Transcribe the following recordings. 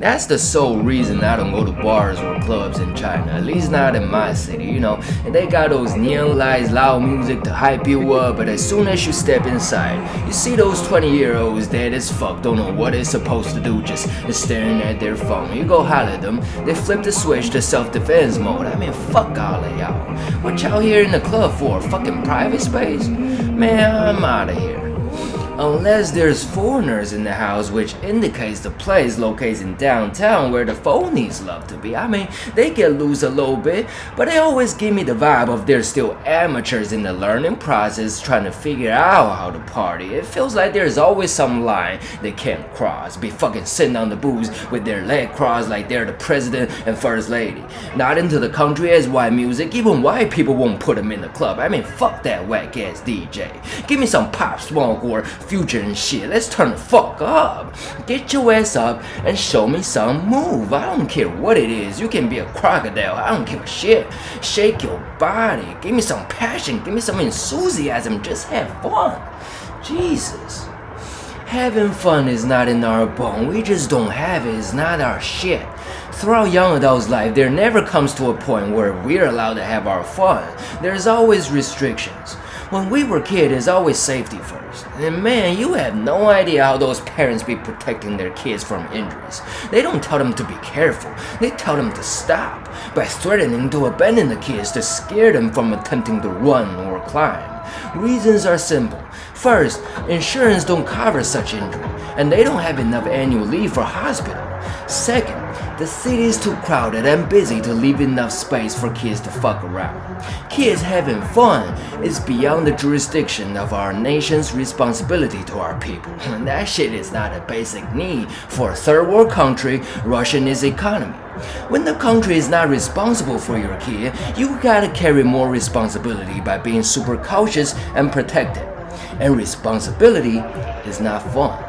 That's the sole reason I don't go to bars or clubs in China, at least not in my city, And they got those neon lights, loud music to hype you up, but as soon as you step inside, you see those 20-year-olds dead as fuck, don't know what they're supposed to do, just staring at their phone. You go holler at them, they flip the switch to self-defense mode. I mean, fuck all of y'all. What y'all here in the club for? Fucking private space? Man, I'm out of here. Unless there's foreigners in the house, which indicates the place locates in downtown where the phonies love to be. I mean, they get loose a little bit, but they always give me the vibe of they're still amateurs in the learning process trying to figure out how to party. It feels like there's always some line they can't cross. Be fucking sitting on the booze with their leg crossed like they're the president and first lady. Not into the country as white music, even white people won't put them in the club. I mean, fuck that whack ass DJ. Give me some Pop Smoke or Future and shit. Let's turn the fuck up. Get your ass up and show me some move. I don't care what it is. You can be a crocodile. I don't give a shit. Shake your body. Give me some passion. Give me some enthusiasm. Just have fun. Jesus. Having fun is not in our bone. We just don't have it. It's not our shit. Throughout young adults' life, there never comes to a point where we're allowed to have our fun. There's always restrictions. When we were kids, it's always safety first. And man, you have no idea how those parents be protecting their kids from injuries. They don't tell them to be careful, they tell them to stop by threatening to abandon the kids to scare them from attempting to run or climb. Reasons are simple. First, insurance don't cover such injury, and they don't have enough annual leave for hospital. Second, the city is too crowded and busy to leave enough space for kids to fuck around. Kids having fun is beyond the jurisdiction of our nation's responsibility to our people. And that shit is not a basic need for a third world country rushing its economy. When the country is not responsible for your kid, you gotta carry more responsibility by being super cautious and protected. And responsibility is not fun.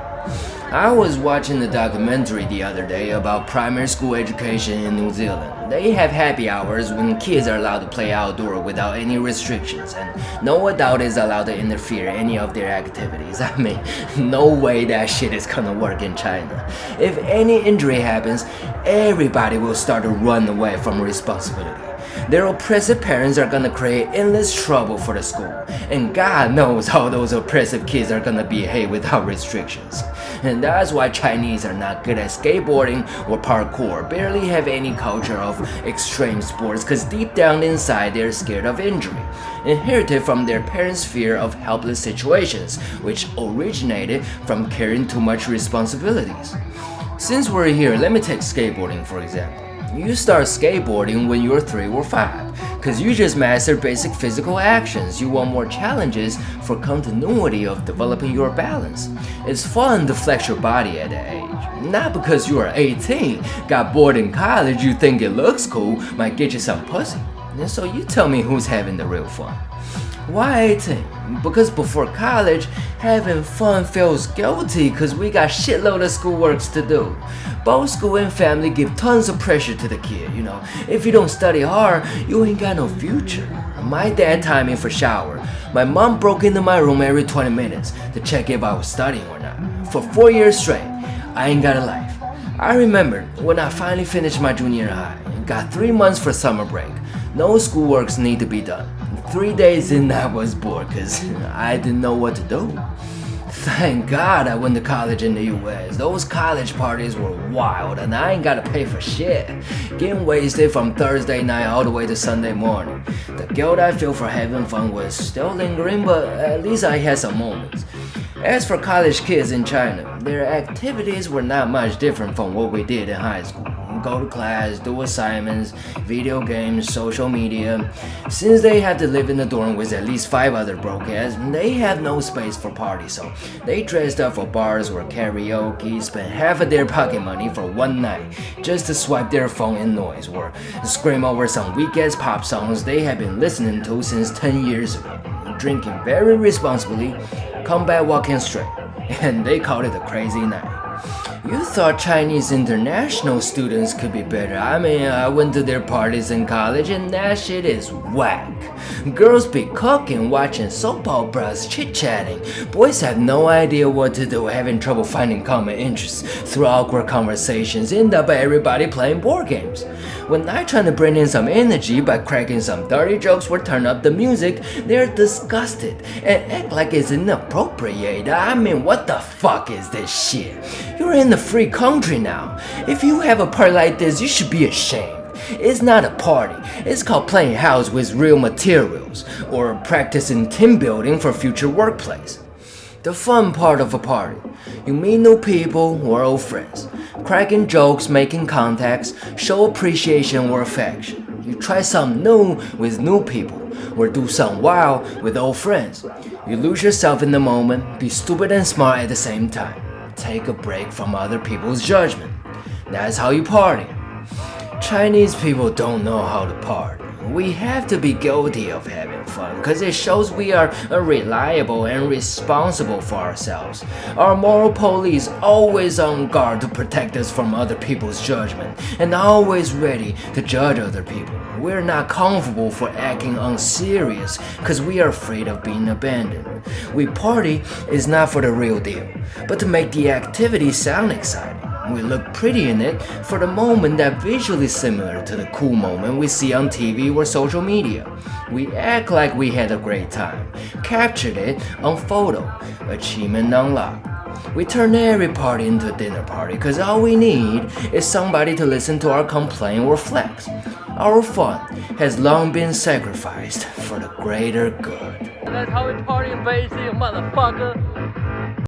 I was watching the documentary the other day about primary school education in New Zealand. They have happy hours when kids are allowed to play outdoor without any restrictions, and no adult is allowed to interfere in any of their activities. I mean, no way that shit is gonna work in China. If any injury happens, everybody will start to run away from responsibility. Their oppressive parents are gonna create endless trouble for the school, and God knows how those oppressive kids are gonna behave without restrictions. And that's why Chinese are not good at skateboarding or parkour, barely have any culture of extreme sports, cause deep down inside they're scared of injury, inherited from their parents' fear of helpless situations, which originated from carrying too much responsibilities. Since we're here, let me take skateboarding for example. You start skateboarding when you're 3 or 5, cause you just mastered basic physical actions. You want more challenges for continuity of developing your balance. It's fun to flex your body at that age. Not because you are 18, got bored in college, you think it looks cool, might get you some pussy. And so you tell me who's having the real fun. Why 18? Because before college, having fun feels guilty cause we got shitload of schoolworks to do. Both school and family give tons of pressure to the kid, If you don't study hard, you ain't got no future. My dad timed me for shower. My mom broke into my room every 20 minutes to check if I was studying or not. For 4 years straight, I ain't got a life. I remember when I finally finished my junior high, got 3 months for summer break. No schoolworks need to be done. 3 days in I was bored cause I didn't know what to do. Thank God I went to college in the US. Those college parties were wild and I ain't gotta pay for shit. Getting wasted from Thursday night all the way to Sunday morning. The guilt I feel for having fun was still lingering, but at least I had some moments. As for college kids in China, their activities were not much different from what we did in high school. Go to class, do assignments, video games, social media. Since they have to live in a dorm with at least 5 other broke ass, they have no space for parties, so they dressed up for bars or karaoke, spent half of their pocket money for one night just to swipe their phone in noise or scream over some weak-ass pop songs they have been listening to since 10 years ago. Drinking very responsibly, come back walking straight, and they called it a crazy night. You thought Chinese international students could be better. I mean, I went to their parties in college and that shit is whack. Girls be cooking, watching soap operas, chit-chatting. Boys have no idea what to do, having trouble finding common interests. Through awkward conversations, end up everybody playing board games. When I try to bring in some energy by cracking some dirty jokes or turn up the music, they're disgusted and act like it's inappropriate. I mean, what the fuck is this shit? You're in a free country now. If you have a party like this, you should be ashamed. It's not a party. It's called playing house with real materials or practicing team building for future workplace. The fun part of a party. You meet new people or old friends. Cracking jokes, making contacts, show appreciation or affection. You try something new with new people or do something wild with old friends. You lose yourself in the moment, be stupid and smart at the same time. Take a break from other people's judgment. That's how you party. Chinese people don't know how to party. We have to be guilty of having fun because it shows we are reliable and responsible for ourselves. Our moral police always on guard to protect us from other people's judgment and always ready to judge other people. We're not comfortable for acting unserious because we are afraid of being abandoned. We party is not for the real deal, but to make the activity sound exciting. We look pretty in it for the moment that visually similar to the cool moment we see on TV or social media. We act like we had a great time, captured it on photo, achievement unlocked. We turn every party into a dinner party because all we need is somebody to listen to our complaint or flex. Our fun has long been sacrificed for the greater good. That's how we party in Beijing, motherfucker.